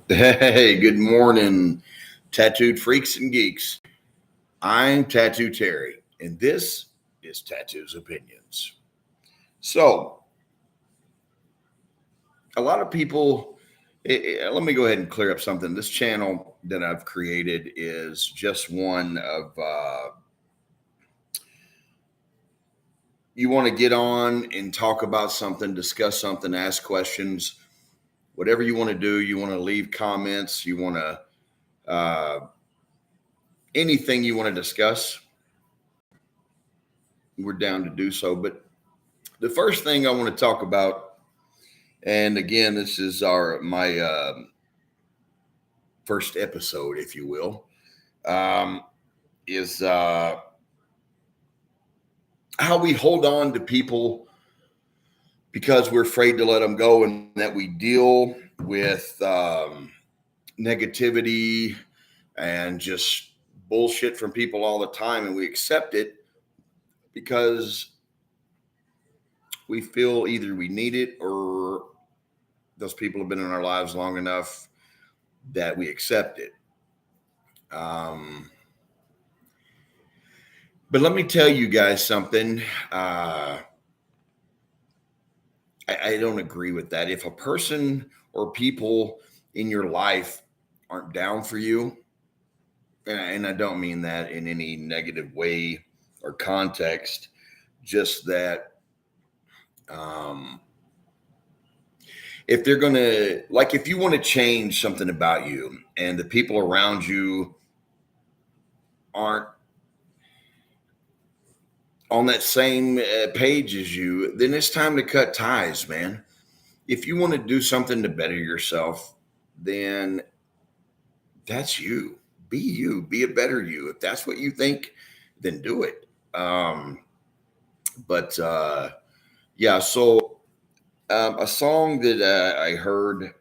Hey, good morning, tattooed freaks and geeks. I'm Tattoo Terry, and this is Tattoos Opinions. So, a lot of people, let me go ahead and clear up something. This channel that I've created is just one of, you want to get on and talk about something, discuss something, ask questions, whatever you want to do. You want to leave comments, you want to, anything you want to discuss, we're down to do so. But the first thing I want to talk about, and again, this is my first episode, if you will, is how we hold on to people because we're afraid to let them go, and that we deal with negativity and just bullshit from people all the time, and we accept it because we feel either we need it or those people have been in our lives long enough that we accept it. But let me tell you guys something. I don't agree with that. If a person or people in your life aren't down for you, and I don't mean that in any negative way or context, just that if they're going to, like, if you want to change something about you and the people around you aren't on that same page as you, then it's time to cut ties, man. If you want to do something to better yourself, then that's you. Be you. Be a better you. If that's what you think, then do it. But yeah, so a song that I heard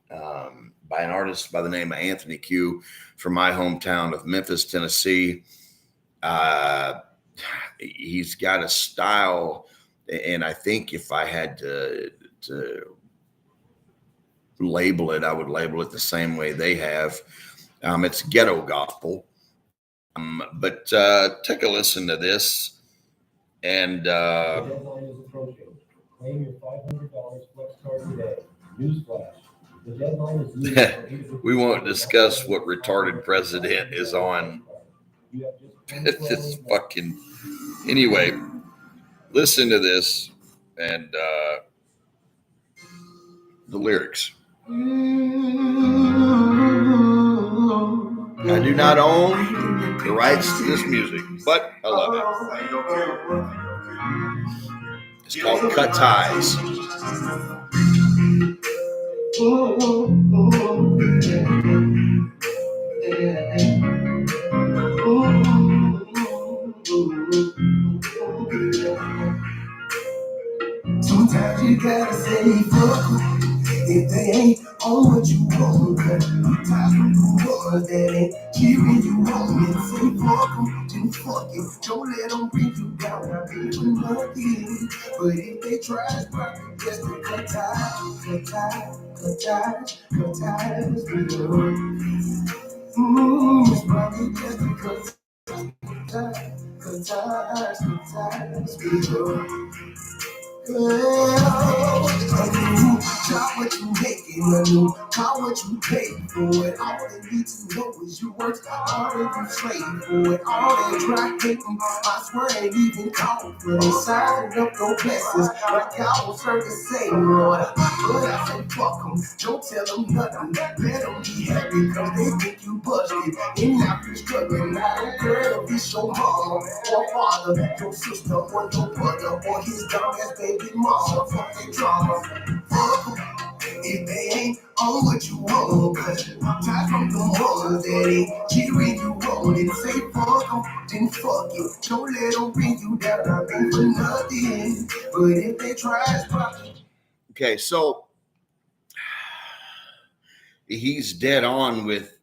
by an artist by the name of Anthony Q from my hometown of Memphis, Tennessee. Uh, he's got a style, and I think if I had to label it, I would label it the same way they have. It's ghetto gospel. But take a listen to this, and The deadline is approaching. Claim your $500 flex card today. Newsflash. The deadline is near. we won't discuss what retarded president is on this fucking. Anyway, listen to this and the lyrics. I do not own the rights to this music, but I love it. It's called Cut Ties. Sometimes you gotta say fuck if they ain't on what you want. Ties from the ones that ain't cheering you on. And say fuck them, then fuck it. Don't let them bring you down. I ain't for nothing. But if they try, it's probably just to cut ties, cut ties, cut ties, cut ties with you. It's probably just to cut ties, cut ties, cut ties with you. Drop what you making, I know how what you pay for it. All they need to know is you work hard and you trade for it. All that dry thinking, I swear ain't even called for it. Signing up no blessings, like I was heard to say, Lord. But I say fuck them, don't tell them nothing. Let them be happy, cause they think you busted. And now you struggling, I don't care if it's your mama or father, your sister or your brother or his dumb ass baby mama. Fuck they drama. Fuck 'em. If they ain't on what you want, time from the ones that ain't cheering you on and say fuck 'em, then fuck you. Don't let them bring you down, I ain't for nothing. But if they try, it's probably. Okay, so he's dead on with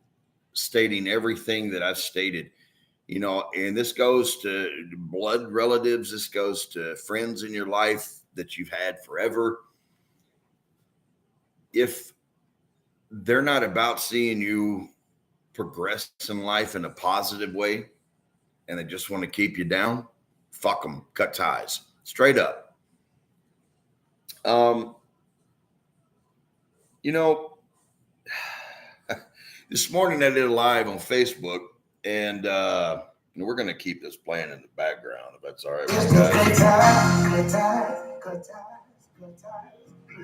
stating everything that I've stated. You know, and this goes to blood relatives, this goes to friends in your life that you've had forever. If they're not about seeing you progress in life in a positive way, and they just want to keep you down, fuck them. Cut ties. Straight up. Um, you know, this morning I did a live on Facebook, and we're going to keep this playing in the background if that's all right with you guys.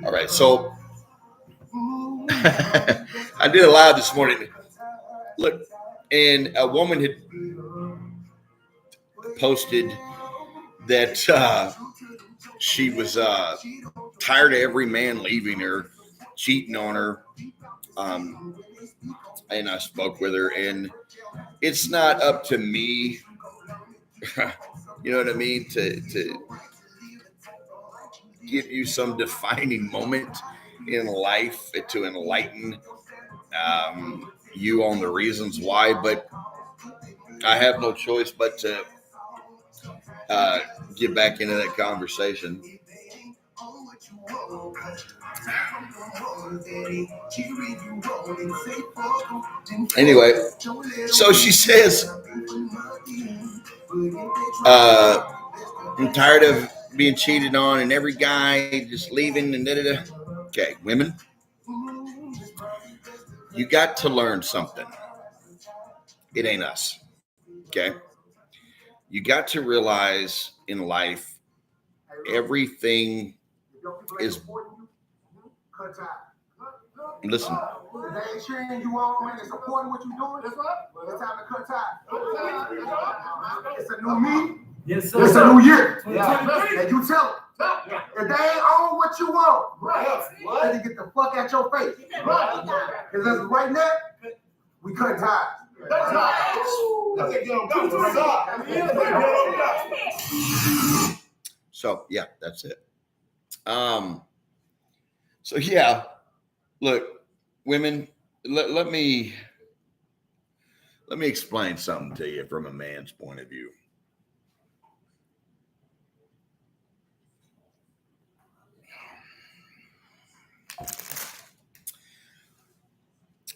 All right, so I did a live this morning. Look, and a woman had posted that she was tired of every man leaving her, cheating on her. And I spoke with her, and it's not up to me, you know what I mean, to give you some defining moment in life to enlighten you on the reasons why, but I have no choice but to get back into that conversation. Anyway, so she says, I'm tired of being cheated on and every guy just leaving and da-da-da. Okay, women, you got to learn something. It ain't us. Okay? You got to realize in life, everything is. Listen. They ain't cheering you on, man. They're supporting what you're doing. That's right. It's time to cut ties. It's a new me. Yes, sir. It's a new year. Yeah. And you tell them. If they ain't on what you want, then you get the fuck out your face. Because right now, we cut ties. So yeah, that's it. So yeah, look, women, let me explain something to you from a man's point of view.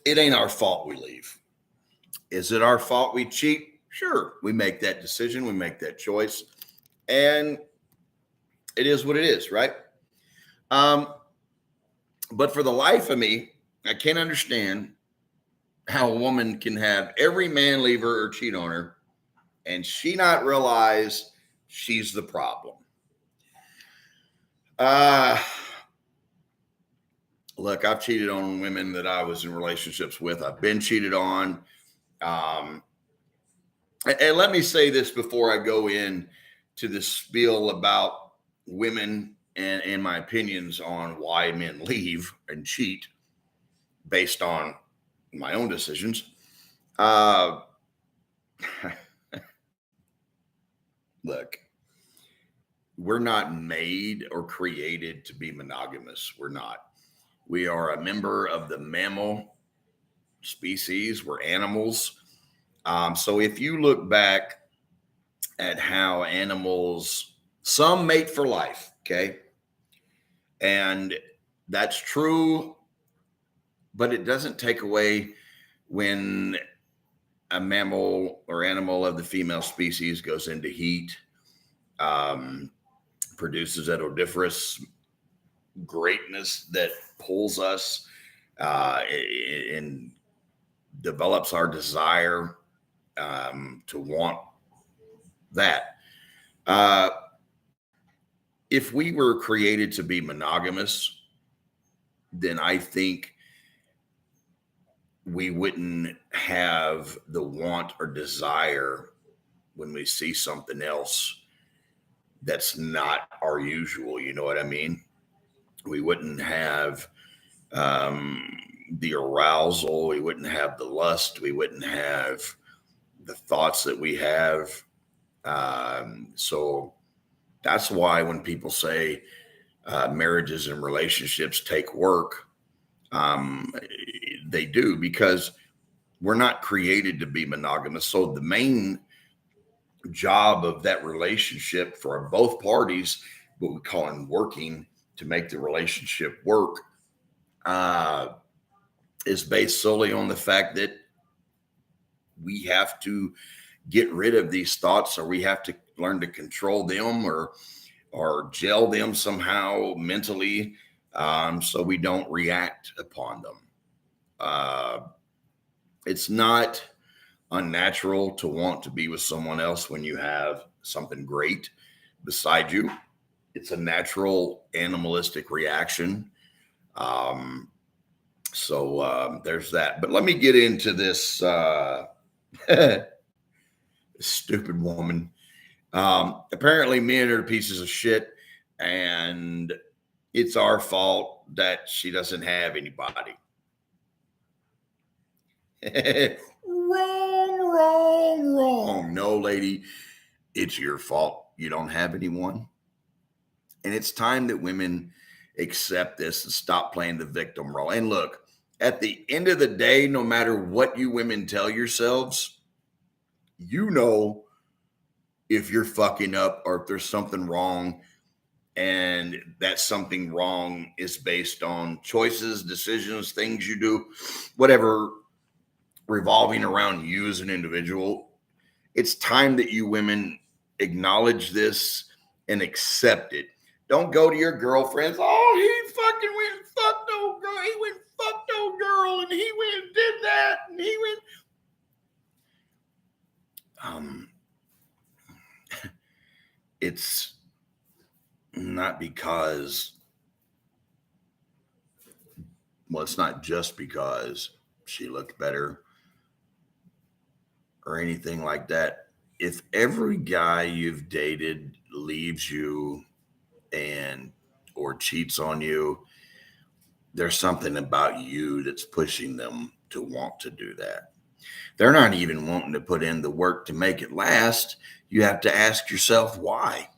It ain't our fault we leave. Is it our fault we cheat? Sure, we make that decision, we make that choice, and it is what it is, right? But for the life of me, I can't understand how a woman can have every man leave her or cheat on her and she not realize she's the problem. Look, I've cheated on women that I was in relationships with. I've been cheated on. And let me say this before I go in to the spiel about women and my opinions on why men leave and cheat based on my own decisions. Look, we're not made or created to be monogamous. We're not. We are a member of the mammal species. We're animals. So if you look back at how animals, some mate for life, okay? And that's true, but it doesn't take away when a mammal or animal of the female species goes into heat, produces that odoriferous greatness that pulls us and develops our desire to want that. If we were created to be monogamous, then I think we wouldn't have the want or desire when we see something else that's not our usual. You know what I mean? We wouldn't have the arousal. We wouldn't have the lust. We wouldn't have the thoughts that we have. So that's why when people say marriages and relationships take work, they do, because we're not created to be monogamous. So the main job of that relationship for both parties, what we call working to make the relationship work, is based solely on the fact that we have to get rid of these thoughts, or we have to learn to control them, or gel them somehow mentally, so we don't react upon them. It's not unnatural to want to be with someone else when you have something great beside you. It's a natural animalistic reaction. Um, so there's that. But let me get into this stupid woman. Apparently, men are pieces of shit, and it's our fault that she doesn't have anybody. Wrong. No, lady, it's your fault you don't have anyone. And it's time that women accept this and stop playing the victim role. And look, at the end of the day, no matter what you women tell yourselves, you know if you're fucking up or if there's something wrong, and that something wrong is based on choices, decisions, things you do, whatever, revolving around you as an individual. It's time that you women acknowledge this and accept it. Don't go to your girlfriends. Oh, he fucking went and fucked old girl. He went and fucked old girl, and he went and did that, and he went. It's not because, well, it's not just because she looked better or anything like that. If every guy you've dated leaves you and or cheats on you, there's something about you that's pushing them to want to do that. They're not even wanting to put in the work to make it last. You have to ask yourself why.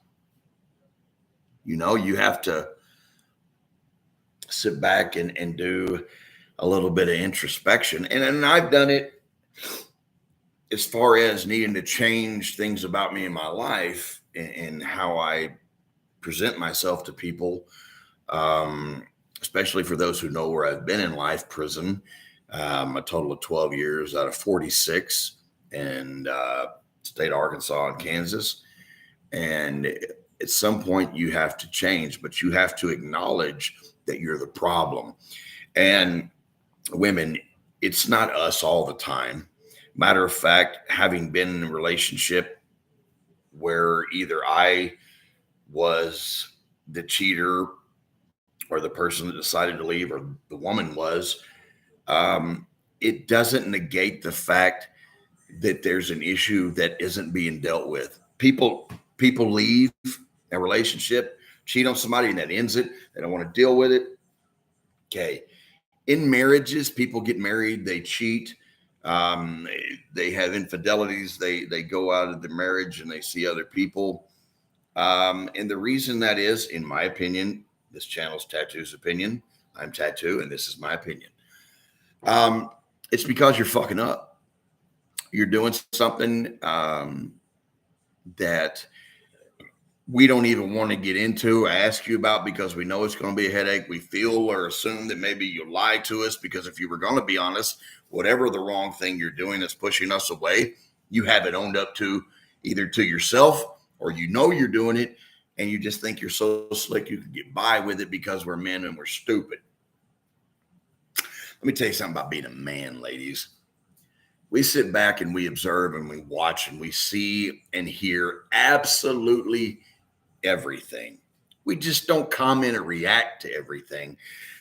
You have to sit back and do a little bit of introspection. And I've done it as far as needing to change things about me in my life and how I present myself to people, especially for those who know where I've been in life. Prison, a total of 12 years out of 46 in state of Arkansas and Kansas. And at some point you have to change, but you have to acknowledge that you're the problem. And women, it's not us all the time. Matter of fact, having been in a relationship where either I was the cheater or the person that decided to leave, or the woman was, it doesn't negate the fact that there's an issue that isn't being dealt with. People leave a relationship, cheat on somebody, and that ends it. They don't want to deal with it. Okay. In marriages, people get married, they cheat, they have infidelities, they go out of the marriage and they see other people. And the reason that is, in my opinion, this channel's Tattoo's opinion. I'm Tattoo, and this is my opinion. It's because you're fucking up. You're doing something that we don't even want to get into, ask you about, because we know it's going to be a headache. We feel or assume that maybe you lied to us, because if you were going to be honest, whatever the wrong thing you're doing that's pushing us away, you have it owned up to, either to yourself, or you're doing it and you just think you're so slick you can get by with it because we're men and we're stupid. Let me tell you something about being a man, ladies. We sit back and we observe and we watch and we see and hear absolutely everything. We just don't comment or react to everything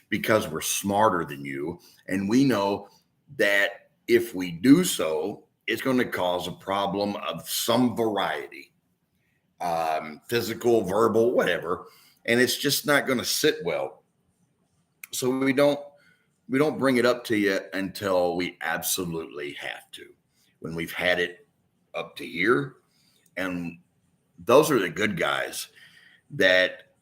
because we're smarter than you. And we know that if we do so, it's going to cause a problem of some variety, physical, verbal, whatever. And it's just not going to sit well. So we don't bring it up to you until we absolutely have to, when we've had it up to here. And those are the good guys that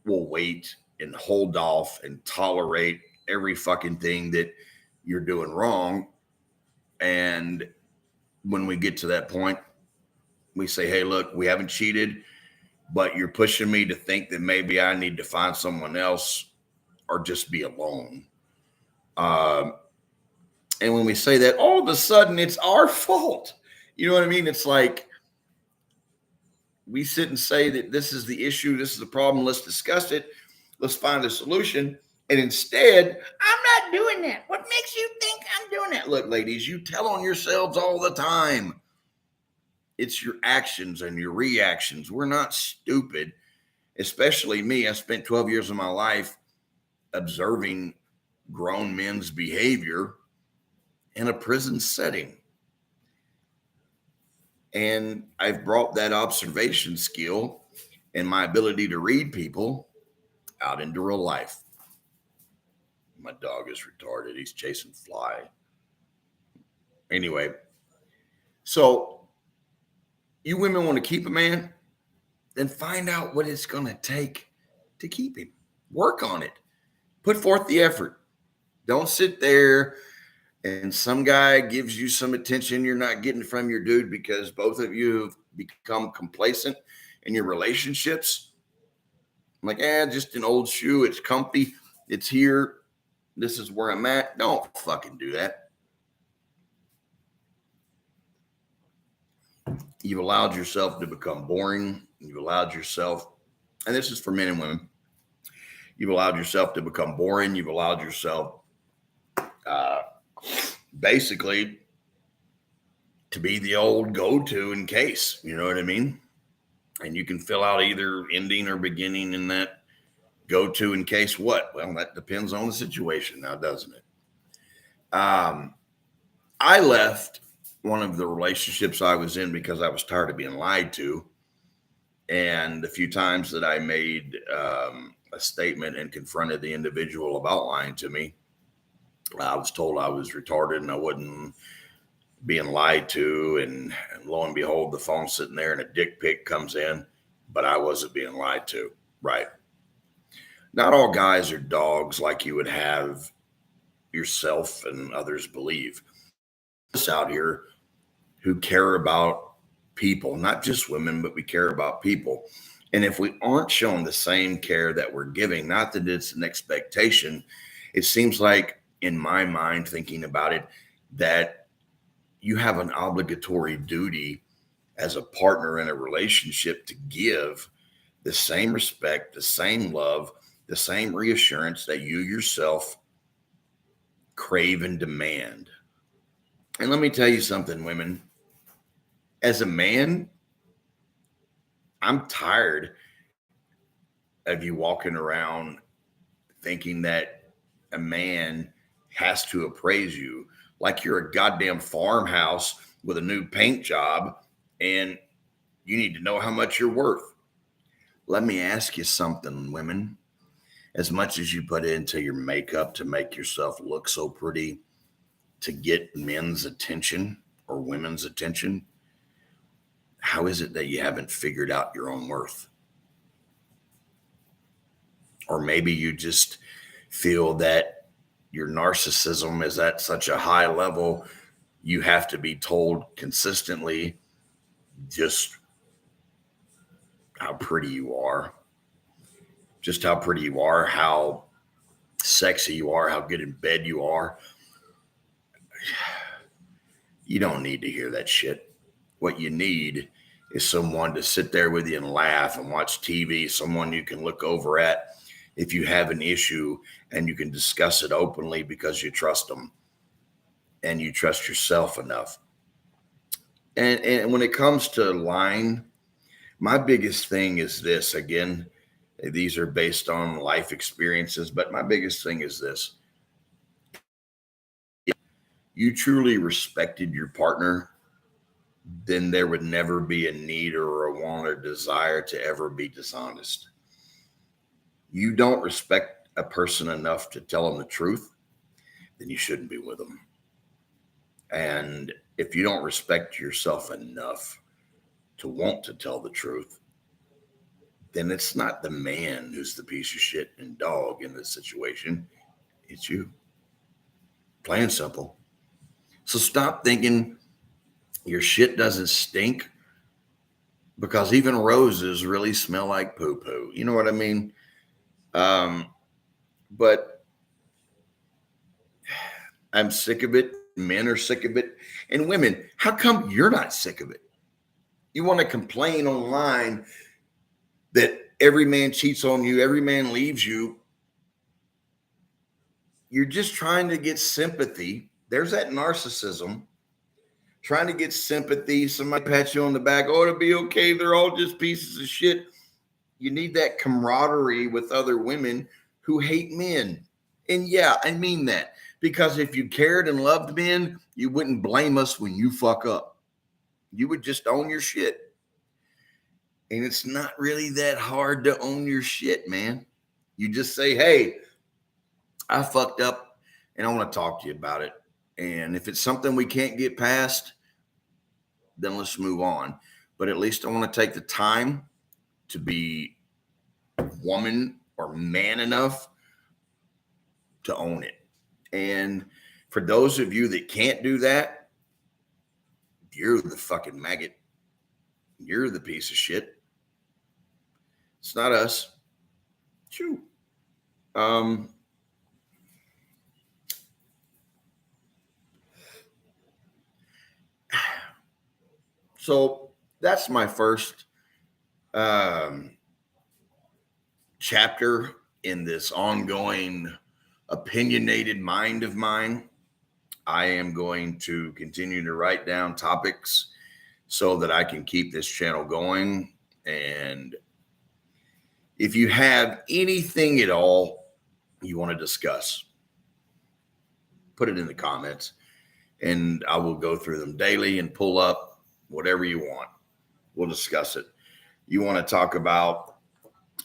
will wait and hold off and tolerate every fucking thing that you're doing wrong. And when we get to that point, we say, hey, look, we haven't cheated, but you're pushing me to think that maybe I need to find someone else or just be alone. And when we say that, all of a sudden it's our fault. You know what I mean? It's like we sit and say that this is the issue, this is the problem, let's discuss it, let's find a solution. And instead, I'm not doing that. What makes you think I'm doing that? Look, ladies, you tell on yourselves all the time. It's your actions and your reactions. We're not stupid, especially me. I spent 12 years of my life observing grown men's behavior in a prison setting. And I've brought that observation skill and my ability to read people out into real life. My dog is retarded. He's chasing fly. Anyway, so you women want to keep a man, then find out what it's going to take to keep him. Work on it. Put forth the effort. Don't sit there and some guy gives you some attention you're not getting from your dude because both of you have become complacent in your relationships. I'm like, just an old shoe. It's comfy. It's here. This is where I'm at. Don't fucking do that. You've allowed yourself to become boring. You've allowed yourself, and this is for men and women, you've allowed yourself to become boring. You've allowed yourself basically to be the old go-to in case, you know what I mean? And you can fill out either ending or beginning in that go-to in case what? Well, that depends on the situation now, doesn't it? I left one of the relationships I was in because I was tired of being lied to. And the few times that I made a statement and confronted the individual about lying to me, I was told I was retarded and I wasn't being lied to. And lo and behold, the phone's sitting there and a dick pic comes in, but I wasn't being lied to. Right. Not all guys are dogs like you would have yourself and others believe. Us out here who care about people, not just women, but we care about people. And if we aren't shown the same care that we're giving, not that it's an expectation, it seems like, in my mind, thinking about it, that you have an obligatory duty as a partner in a relationship to give the same respect, the same love, the same reassurance that you yourself crave and demand. And let me tell you something, women. As a man, I'm tired of you walking around thinking that a man has to appraise you like you're a goddamn farmhouse with a new paint job and you need to know how much you're worth. Let me ask you something, women. As much as you put into your makeup to make yourself look so pretty to get men's attention or women's attention, how is it that you haven't figured out your own worth? Or maybe you just feel that your narcissism is at such a high level, you have to be told consistently just how pretty you are, how sexy you are, how good in bed you are. You don't need to hear that shit. What you need is someone to sit there with you and laugh and watch TV, someone you can look over at if you have an issue and you can discuss it openly because you trust them and you trust yourself enough. And when it comes to lying, my biggest thing is this. Again, these are based on life experiences, but my biggest thing is this. If you truly respected your partner, then there would never be a need or a want or desire to ever be dishonest. You don't respect a person enough to tell them the truth, then you shouldn't be with them. And if you don't respect yourself enough to want to tell the truth, then it's not the man who's the piece of shit and dog in this situation. It's you. Plain and simple. So stop thinking your shit doesn't stink, because even roses really smell like poo-poo. You know what I mean? But I'm sick of it. Men are sick of it. And women, how come you're not sick of it? You want to complain online that every man cheats on you, every man leaves you. You're just trying to get sympathy. There's that narcissism. Trying to get sympathy. Somebody pats you on the back. Oh, it'll be okay. They're all just pieces of shit. You need that camaraderie with other women who hate men. And yeah, I mean that. Because if you cared and loved men, you wouldn't blame us when you fuck up. You would just own your shit. And it's not really that hard to own your shit, man. You just say, hey, I fucked up and I want to talk to you about it. And if it's something we can't get past, then let's move on. But at least I want to take the time to be woman or man enough to own it. And for those of you that can't do that, you're the fucking maggot. You're the piece of shit. It's not us. Shoo. So that's my first chapter in this ongoing opinionated mind of mine. I am going to continue to write down topics so that I can keep this channel going. And if you have anything at all you want to discuss, put it in the comments and I will go through them daily and pull up whatever you want. We'll discuss it. You want to talk about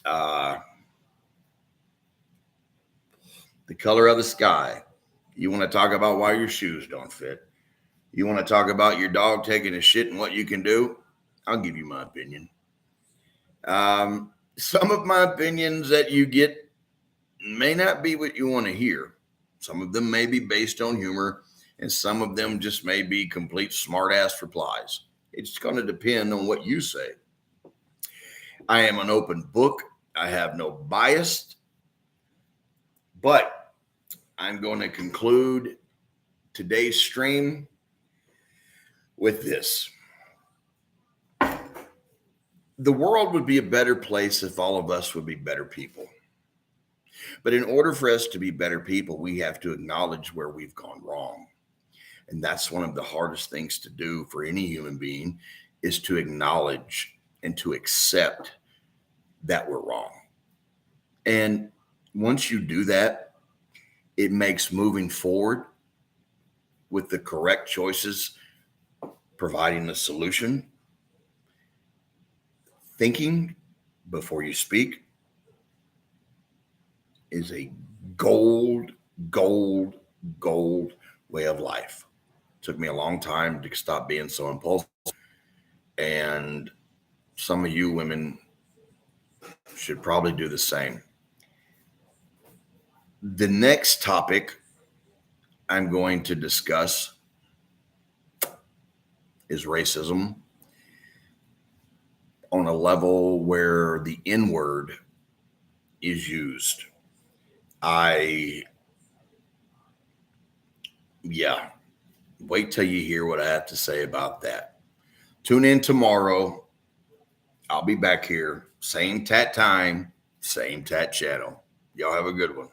the color of the sky. You want to talk about why your shoes don't fit. You want to talk about your dog taking a shit and what you can do. I'll give you my opinion. Some of my opinions that you get may not be what you want to hear. Some of them may be based on humor, and some of them just may be complete smart-ass replies. It's going to depend on what you say. I am an open book. I have no bias. But I'm going to conclude today's stream with this. The world would be a better place if all of us would be better people. But in order for us to be better people, we have to acknowledge where we've gone wrong. And that's one of the hardest things to do for any human being, is to acknowledge and to accept that we're wrong. And once you do that, it makes moving forward with the correct choices, providing a solution, thinking before you speak, is a gold way of life. It took me a long time to stop being so impulsive. And some of you women should probably do the same. The next topic I'm going to discuss is racism on a level where the N-word is used. Wait till you hear what I have to say about that. Tune in tomorrow. I'll be back here. Same Tat time, same Tat channel. Y'all have a good one.